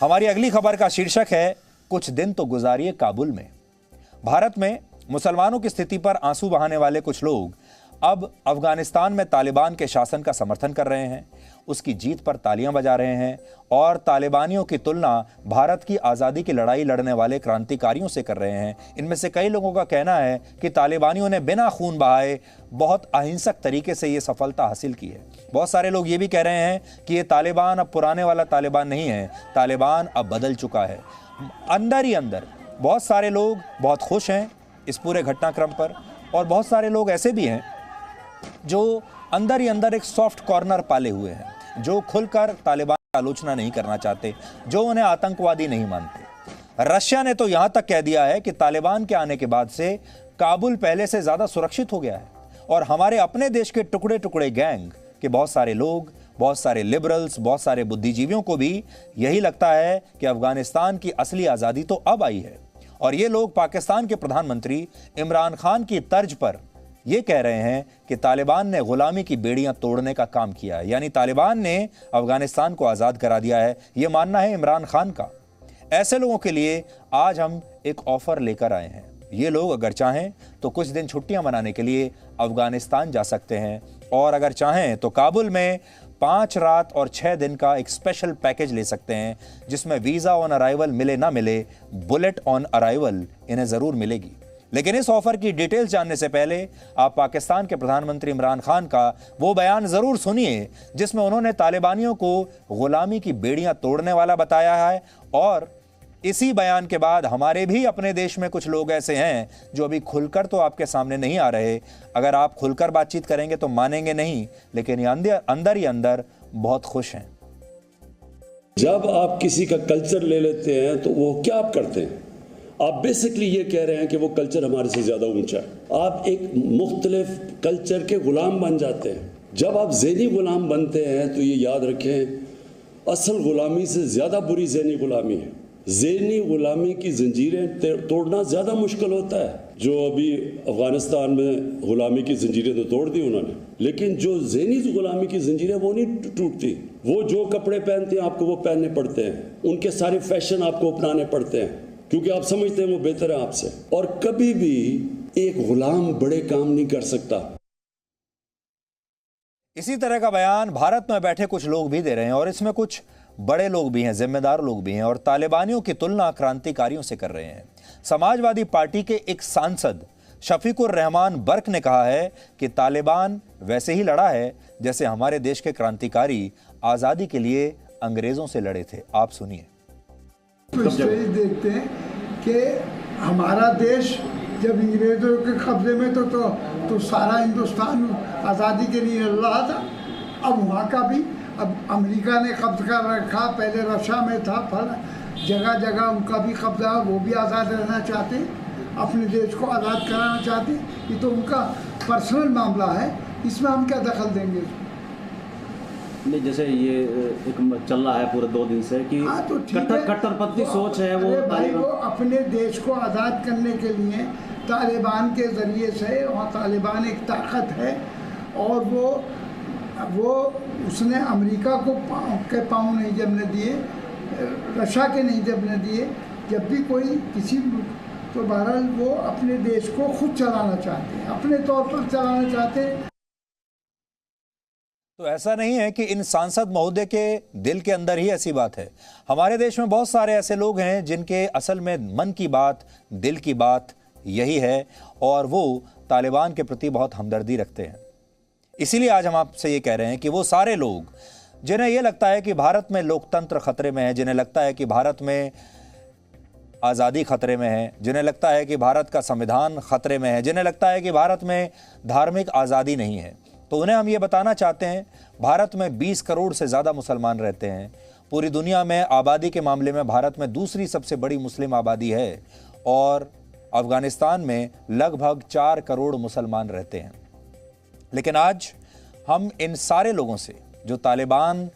हमारी अगली खबर का शीर्षक है कुछ दिन तो गुजारिए काबुल में। भारत में मुसलमानों की स्थिति पर आंसू बहाने वाले कुछ लोग अब अफगानिस्तान में तालिबान के शासन का समर्थन कर रहे हैं, उसकी जीत पर तालियां बजा रहे हैं और तालिबानियों की तुलना भारत की आज़ादी की लड़ाई लड़ने वाले क्रांतिकारियों से कर रहे हैं। इनमें से कई लोगों का कहना है कि तालिबानियों ने बिना खून बहाए बहुत अहिंसक तरीके से ये सफलता हासिल की है। बहुत सारे लोग ये भी कह रहे हैं कि ये तालिबान अब पुराने वाला तालिबान नहीं है, तालिबान अब बदल चुका है। अंदर ही अंदर बहुत सारे लोग बहुत खुश हैं इस पूरे घटनाक्रम पर, और बहुत सारे लोग ऐसे भी हैं जो अंदर ही अंदर एक सॉफ्ट कॉर्नर पाले हुए हैं, जो खुलकर तालिबान की आलोचना नहीं करना चाहते, जो उन्हें आतंकवादी नहीं मानते। रशिया ने तो यहां तक कह दिया है कि तालिबान के आने के बाद से काबुल पहले से ज्यादा सुरक्षित हो गया है, और हमारे अपने देश के टुकड़े टुकड़े गैंग के बहुत सारे लोग, बहुत सारे लिबरल्स, बहुत सारे बुद्धिजीवियों को भी यही लगता है कि अफगानिस्तान की असली आजादी तो अब आई है। और ये लोग पाकिस्तान के प्रधानमंत्री इमरान खान की तर्ज पर ये कह रहे हैं कि तालिबान ने गुलामी की बेड़ियां तोड़ने का काम किया है, यानी तालिबान ने अफगानिस्तान को आज़ाद करा दिया है, ये मानना है इमरान खान का। ऐसे लोगों के लिए आज हम एक ऑफर लेकर आए हैं। ये लोग अगर चाहें तो कुछ दिन छुट्टियां मनाने के लिए अफगानिस्तान जा सकते हैं, और अगर चाहें तो काबुल में 5 रात और 6 दिन का एक स्पेशल पैकेज ले सकते हैं, जिसमें वीज़ा ऑन अराइवल मिले ना मिले, बुलेट ऑन अराइवल इन्हें ज़रूर मिलेगी। लेकिन इस ऑफर की डिटेल्स जानने से पहले आप पाकिस्तान के प्रधानमंत्री इमरान खान का वो बयान जरूर सुनिए जिसमें उन्होंने तालिबानियों को गुलामी की बेड़ियां तोड़ने वाला बताया है। और इसी बयान के बाद हमारे भी अपने देश में कुछ लोग ऐसे हैं जो अभी खुलकर तो आपके सामने नहीं आ रहे, अगर आप खुलकर बातचीत करेंगे तो मानेंगे नहीं, लेकिन ये अंदर ही अंदर बहुत खुश हैं। जब आप किसी का कल्चर ले लेते हैं तो वो क्या आप करते हैं? आप बेसिकली ये कह रहे हैं कि वो कल्चर हमारे से ज़्यादा ऊंचा है। आप एक मुख्तलिफ कल्चर के गुलाम बन जाते हैं। जब आप ज़हनी गुलाम बनते हैं तो ये याद रखें, असल गुलामी से ज़्यादा बुरी ज़हनी गुलामी है। ज़हनी गुलामी की जंजीरें तोड़ना ज़्यादा मुश्किल होता है। जो अभी अफगानिस्तान में गुलामी की जंजीरें तो तोड़ दी उन्होंने, लेकिन जो ज़हनी गुलामी की जंजीरें वो नहीं टूटती। वो जो कपड़े पहनते हैं आपको वो पहनने पड़ते हैं, उनके सारे फैशन आपको अपनाने पड़ते हैं, क्योंकि आप समझते हैं वो बेहतर है आपसे। और कभी भी एक गुलाम बड़े काम नहीं कर सकता। इसी तरह का बयान भारत में बैठे कुछ लोग भी दे रहे हैं, और इसमें कुछ बड़े लोग भी हैं, जिम्मेदार लोग भी हैं, और तालिबानियों की तुलना क्रांतिकारियों से कर रहे हैं। समाजवादी पार्टी के एक सांसद शफीकुर रहमान बर्क ने कहा है कि तालिबान वैसे ही लड़ा है जैसे हमारे देश के क्रांतिकारी आजादी के लिए अंग्रेजों से लड़े थे। आप सुनिए। तो इससे ही देखते हैं कि हमारा देश जब अंग्रेजों के कब्जे में तो सारा हिंदुस्तान आज़ादी के लिए लड़ रहा था। अब वहाँ का भी, अब अमेरिका ने कब्जा कर रखा, पहले रशिया में था, फिर जगह जगह उनका भी कब्जा, वो भी आज़ाद रहना चाहते, अपने देश को आज़ाद कराना चाहते। ये तो उनका पर्सनल मामला है, इसमें हम क्या दखल देंगे? नहीं, जैसे ये एक चल रहा है पूरे 2 दिन से कि तो कट्टरपंथी सोच है वो भाई, वो अपने देश को आज़ाद करने के लिए तालिबान के ज़रिए से, और तालिबान एक ताकत है, और वो उसने अमेरिका को पाँव नहीं जमने दिए, रशिया के नहीं जमने दिए। जब भी कोई किसी तो बहरहाल वो अपने देश को खुद चलाना चाहते हैं, अपने तौर पर चलाना चाहते हैं। तो ऐसा नहीं है कि इन सांसद महोदय के दिल के अंदर ही ऐसी बात है। हमारे देश में बहुत सारे ऐसे लोग हैं जिनके असल में मन की बात, दिल की बात यही है, और वो तालिबान के प्रति बहुत हमदर्दी रखते हैं। इसीलिए आज हम आपसे ये कह रहे हैं कि वो सारे लोग जिन्हें ये लगता है कि भारत में लोकतंत्र खतरे में है, जिन्हें लगता है कि भारत में आज़ादी खतरे में है, जिन्हें लगता है कि भारत का संविधान खतरे में है, जिन्हें लगता है कि भारत में धार्मिक आज़ादी नहीं है, तो उन्हें हम ये बताना चाहते हैं, भारत में 20 करोड़ से ज़्यादा मुसलमान रहते हैं। पूरी दुनिया में आबादी के मामले में भारत में दूसरी सबसे बड़ी मुस्लिम आबादी है, और अफगानिस्तान में लगभग 4 करोड़ मुसलमान रहते हैं। लेकिन आज हम इन सारे लोगों से जो तालिबान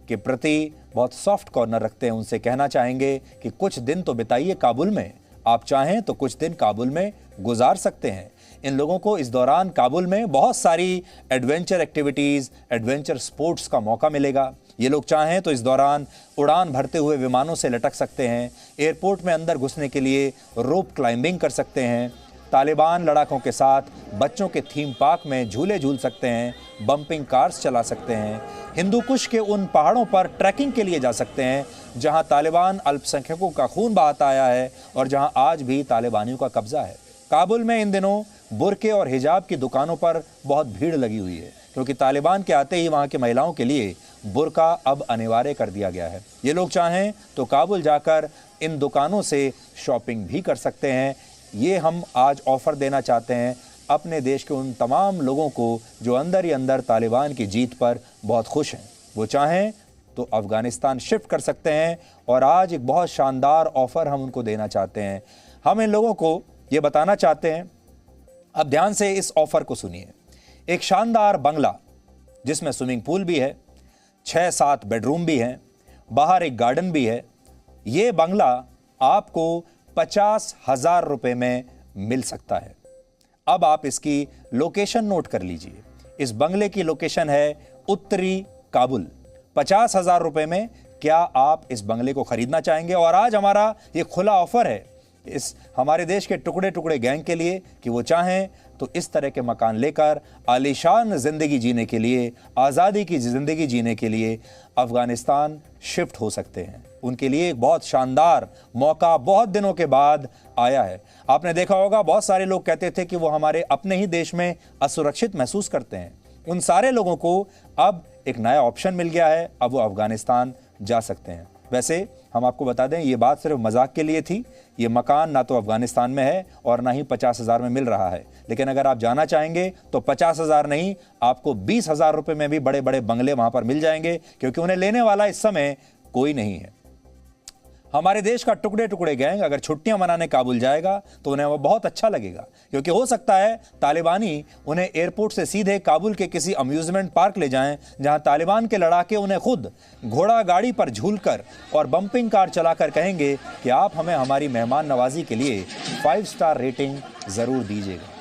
के प्रति बहुत सॉफ्ट कॉर्नर रखते हैं, उनसे कहना चाहेंगे कि कुछ दिन तो बिताइए काबुल में। आप चाहें तो कुछ दिन काबुल में गुजार सकते हैं। इन लोगों को इस दौरान काबुल में बहुत सारी एडवेंचर एक्टिविटीज़, एडवेंचर स्पोर्ट्स का मौका मिलेगा। ये लोग चाहें तो इस दौरान उड़ान भरते हुए विमानों से लटक सकते हैं, एयरपोर्ट में अंदर घुसने के लिए रोप क्लाइंबिंग कर सकते हैं, तालिबान लड़ाकों के साथ बच्चों के थीम पार्क में झूले झूल सकते हैं, बम्पिंग कार्स चला सकते हैं, हिंदू कुश के उन पहाड़ों पर ट्रैकिंग के लिए जा सकते हैं जहां तालिबान अल्पसंख्यकों का खून बहाता आया है और जहां आज भी तालिबानियों का कब्जा है। काबुल में इन दिनों बुरके और हिजाब की दुकानों पर बहुत भीड़ लगी हुई है, क्योंकि तालिबान के आते ही वहां की महिलाओं के लिए बुरका अब अनिवार्य कर दिया गया है। ये लोग चाहें तो काबुल जाकर इन दुकानों से शॉपिंग भी कर सकते हैं। ये हम आज ऑफ़र देना चाहते हैं अपने देश के उन तमाम लोगों को जो अंदर ही अंदर तालिबान की जीत पर बहुत खुश हैं। वो चाहें तो अफ़गानिस्तान शिफ्ट कर सकते हैं और आज एक बहुत शानदार ऑफ़र हम उनको देना चाहते हैं। हम इन लोगों को ये बताना चाहते हैं, अब ध्यान से इस ऑफ़र को सुनिए। एक शानदार बंगला जिसमें स्विमिंग पूल भी है, 6-7 बेडरूम भी हैं, बाहर एक गार्डन भी है। ये बंगला आपको 50,000 रुपये में मिल सकता है। अब आप इसकी लोकेशन नोट कर लीजिए। इस बंगले की लोकेशन है उत्तरी काबुल। 50,000 रुपये में क्या आप इस बंगले को खरीदना चाहेंगे? और आज हमारा ये खुला ऑफर है इस हमारे देश के टुकड़े टुकड़े गैंग के लिए कि वो चाहें तो इस तरह के मकान लेकर आलीशान जिंदगी जीने के लिए, आज़ादी की जिंदगी जीने के लिए अफगानिस्तान शिफ्ट हो सकते हैं। उनके लिए एक बहुत शानदार मौका बहुत दिनों के बाद आया है। आपने देखा होगा बहुत सारे लोग कहते थे कि वो हमारे अपने ही देश में असुरक्षित महसूस करते हैं। उन सारे लोगों को अब एक नया ऑप्शन मिल गया है, अब वो अफगानिस्तान जा सकते हैं। वैसे हम आपको बता दें ये बात सिर्फ मजाक के लिए थी। ये मकान ना तो अफगानिस्तान में है और ना ही 50,000 में मिल रहा है, लेकिन अगर आप जाना चाहेंगे तो 50,000 नहीं, आपको 20,000 रुपये में भी बड़े बड़े बंगले वहां पर मिल जाएंगे, क्योंकि उन्हें लेने वाला इस समय कोई नहीं है। हमारे देश का टुकड़े टुकड़े गैंग अगर छुट्टियां मनाने काबुल जाएगा तो उन्हें वो बहुत अच्छा लगेगा, क्योंकि हो सकता है तालिबानी उन्हें एयरपोर्ट से सीधे काबुल के किसी अम्यूजमेंट पार्क ले जाएं, जहां तालिबान के लड़ाके उन्हें खुद घोड़ा गाड़ी पर झूलकर और बम्पिंग कार चलाकर कहेंगे कि आप हमें हमारी मेहमान नवाजी के लिए 5 स्टार रेटिंग जरूर दीजिएगा।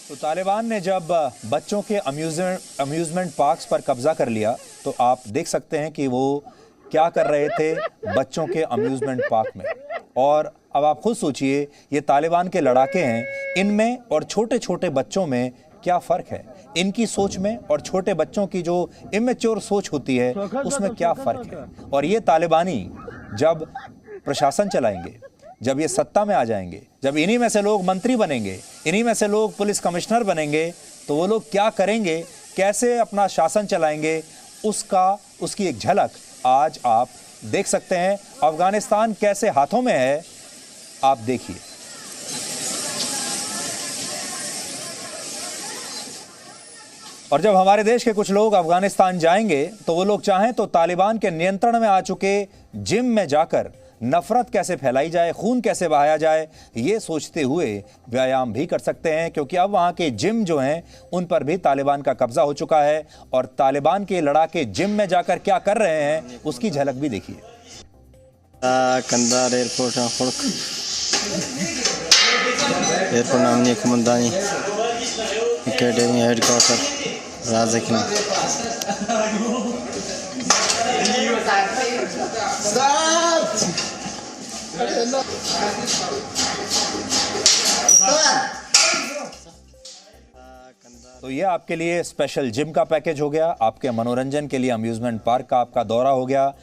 तो तालिबान ने जब बच्चों के अम्यूजमेंट पार्क्स पर कब्जा कर लिया तो आप देख सकते हैं कि वो क्या कर रहे थे बच्चों के अम्यूजमेंट पार्क में। और अब आप खुद सोचिए, ये तालिबान के लड़ाके हैं, इनमें और छोटे छोटे बच्चों में क्या फ़र्क है? इनकी सोच में और छोटे बच्चों की जो इमेच्योर सोच होती है उसमें क्या फ़र्क है? और ये तालिबानी जब प्रशासन चलाएंगे, जब ये सत्ता में आ जाएंगे, जब इन्हीं में से लोग मंत्री बनेंगे, इन्हीं में से लोग पुलिस कमिश्नर बनेंगे, तो वो लोग क्या करेंगे, कैसे अपना शासन चलाएंगे, उसकी एक झलक आज आप देख सकते हैं। अफगानिस्तान कैसे हाथों में है आप देखिए। और जब हमारे देश के कुछ लोग अफगानिस्तान जाएंगे तो वो लोग चाहें तो तालिबान के नियंत्रण में आ चुके जिम में जाकर नफरत कैसे फैलाई जाए, खून कैसे बहाया जाए, ये सोचते हुए व्यायाम भी कर सकते हैं, क्योंकि अब वहाँ के जिम जो हैं उन पर भी तालिबान का कब्जा हो चुका है। और तालिबान के लड़ाके जिम में जाकर क्या कर रहे हैं उसकी झलक भी देखिए। कंधार एयरपोर्ट नामनी कमंदानी एकेडमी हेडक्वार्टर राजकीय। तो ये आपके लिए स्पेशल जिम का पैकेज हो गया, आपके मनोरंजन के लिए अम्यूजमेंट पार्क का आपका दौरा हो गया।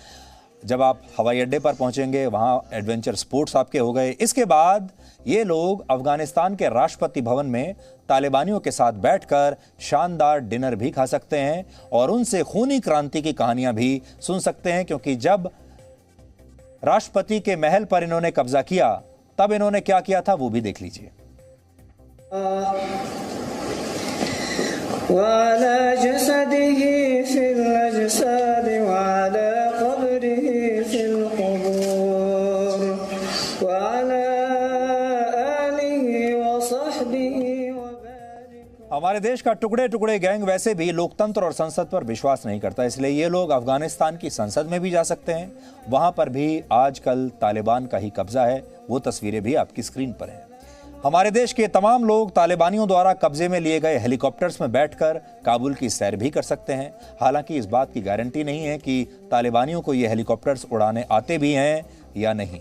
जब आप हवाई अड्डे पर पहुंचेंगे वहां एडवेंचर स्पोर्ट्स आपके हो गए। इसके बाद ये लोग अफगानिस्तान के राष्ट्रपति भवन में तालिबानियों के साथ बैठकर शानदार डिनर भी खा सकते हैं और उनसे खूनी क्रांति की कहानियां भी सुन सकते हैं, क्योंकि जब राष्ट्रपति के महल पर इन्होंने कब्जा किया तब इन्होंने क्या किया था वो भी देख लीजिए। हमारे देश का टुकड़े टुकड़े गैंग वैसे भी लोकतंत्र और संसद पर विश्वास नहीं करता, इसलिए ये लोग अफगानिस्तान की संसद में भी जा सकते हैं। वहां पर भी आजकल तालिबान का ही कब्जा है। वो तस्वीरें भी आपकी स्क्रीन पर हैं। हमारे देश के तमाम लोग तालिबानियों द्वारा कब्जे में लिए गए हेलीकॉप्टर्स में बैठकर काबुल की सैर भी कर सकते हैं। हालांकि इस बात की गारंटी नहीं है कि तालिबानियों को ये हेलीकॉप्टर्स उड़ाने आते भी हैं या नहीं।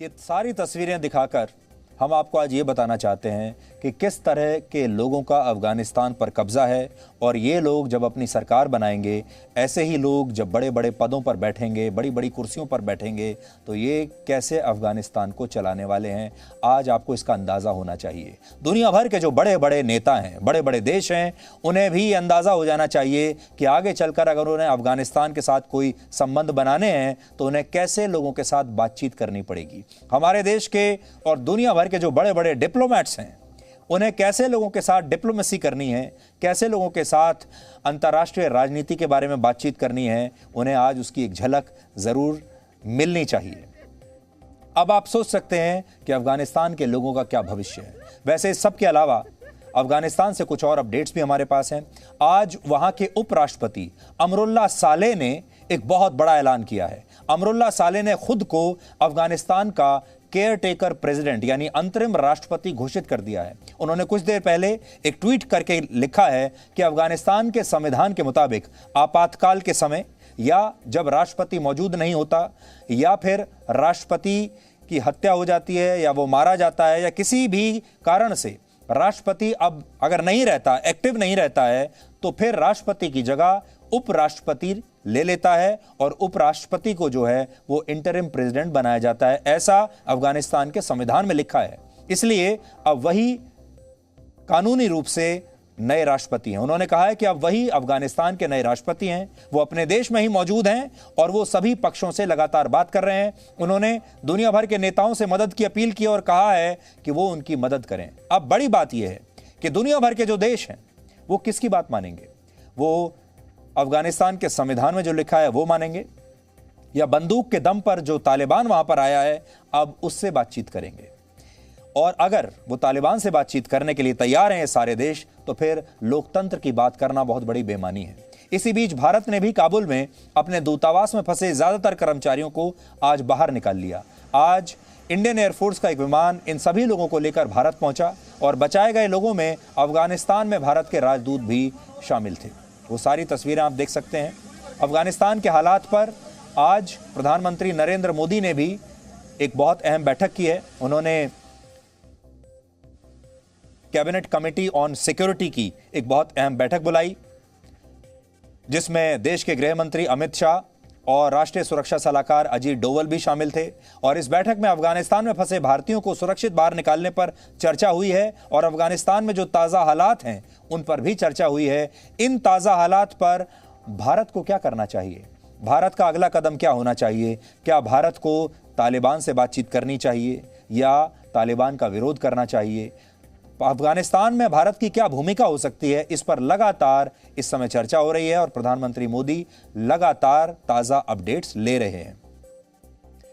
ये सारी तस्वीरें दिखाकर हम आपको आज ये बताना चाहते हैं कि किस तरह के लोगों का अफगानिस्तान पर कब्जा है और ये लोग जब अपनी सरकार बनाएंगे, ऐसे ही लोग जब बड़े बड़े पदों पर बैठेंगे, बड़ी बड़ी कुर्सियों पर बैठेंगे, तो ये कैसे अफगानिस्तान को चलाने वाले हैं। आज आपको इसका अंदाज़ा होना चाहिए। दुनिया भर के जो बड़े बड़े नेता हैं, बड़े बड़े देश हैं, उन्हें भी अंदाज़ा हो जाना चाहिए कि आगे चलकर अगर उन्हें अफगानिस्तान के साथ कोई संबंध बनाने हैं तो उन्हें कैसे लोगों के साथ बातचीत करनी पड़ेगी। हमारे देश के और दुनिया भर के जो बड़े बड़े डिप्लोमैट्स हैं, उन्हें कैसे लोगों के साथ डिप्लोमेसी करनी है, कैसे लोगों के साथ अंतर्राष्ट्रीय राजनीति के बारे में बातचीत करनी है, उन्हें आज उसकी एक झलक ज़रूर मिलनी चाहिए। अब आप सोच सकते हैं कि अफगानिस्तान के लोगों का क्या भविष्य है। वैसे इस सब के अलावा अफगानिस्तान से कुछ और अपडेट्स भी हमारे पास हैं। आज वहां के उपराष्ट्रपति अमरुल्लाह सालेह ने एक बहुत बड़ा ऐलान किया है। अमरुल्लाह सालेह ने खुद को अफगानिस्तान का केयर टेकर प्रेसिडेंट यानी अंतरिम राष्ट्रपति घोषित कर दिया है। उन्होंने कुछ देर पहले एक ट्वीट करके लिखा है कि अफगानिस्तान के संविधान के मुताबिक आपातकाल के समय या जब राष्ट्रपति मौजूद नहीं होता या फिर राष्ट्रपति की हत्या हो जाती है या वो मारा जाता है या किसी भी कारण से राष्ट्रपति अब अगर नहीं रहता, एक्टिव नहीं रहता है, तो फिर राष्ट्रपति की जगह उपराष्ट्रपति ले लेता है और उपराष्ट्रपति को जो है वो इंटरिम प्रेसिडेंट बनाया जाता है। ऐसा अफगानिस्तान के संविधान में लिखा है। इसलिए अब वही कानूनी रूप से नए राष्ट्रपति हैं। उन्होंने कहा है कि अब वही अफगानिस्तान के नए राष्ट्रपति हैं। वो अपने देश में ही मौजूद हैं और वो सभी पक्षों से लगातार बात कर रहे हैं। उन्होंने दुनिया भर के नेताओं से मदद की अपील की और कहा है कि वो उनकी मदद करें। अब बड़ी बात यह है कि दुनिया भर के जो देश हैं वो किसकी बात मानेंगे? वो अफगानिस्तान के संविधान में जो लिखा है वो मानेंगे या बंदूक के दम पर जो तालिबान वहां पर आया है अब उससे बातचीत करेंगे? और अगर वो तालिबान से बातचीत करने के लिए तैयार हैं ये सारे देश, तो फिर लोकतंत्र की बात करना बहुत बड़ी बेईमानी है। इसी बीच भारत ने भी काबुल में अपने दूतावास में फंसे ज्यादातर कर्मचारियों को आज बाहर निकाल लिया। आज इंडियन एयरफोर्स का एक विमान इन सभी लोगों को लेकर भारत पहुंचा और बचाए गए लोगों में अफगानिस्तान में भारत के राजदूत भी शामिल थे। वो सारी तस्वीरें आप देख सकते हैं। अफगानिस्तान के हालात पर आज प्रधानमंत्री नरेंद्र मोदी ने भी एक बहुत अहम बैठक की है। उन्होंने कैबिनेट कमेटी ऑन सिक्योरिटी की एक बहुत अहम बैठक बुलाई, जिसमें देश के गृह मंत्री अमित शाह और राष्ट्रीय सुरक्षा सलाहकार अजीत डोवल भी शामिल थे। और इस बैठक में अफगानिस्तान में फंसे भारतीयों को सुरक्षित बाहर निकालने पर चर्चा हुई है और अफगानिस्तान में जो ताज़ा हालात हैं उन पर भी चर्चा हुई है। इन ताज़ा हालात पर भारत को क्या करना चाहिए, भारत का अगला कदम क्या होना चाहिए? क्या भारत को तालिबान से बातचीत करनी चाहिए या तालिबान का विरोध करना चाहिए? अफगानिस्तान में भारत की क्या भूमिका हो सकती है, इस पर लगातार इस समय चर्चा हो रही है और प्रधानमंत्री मोदी लगातार ताज़ा अपडेट्स ले रहे हैं।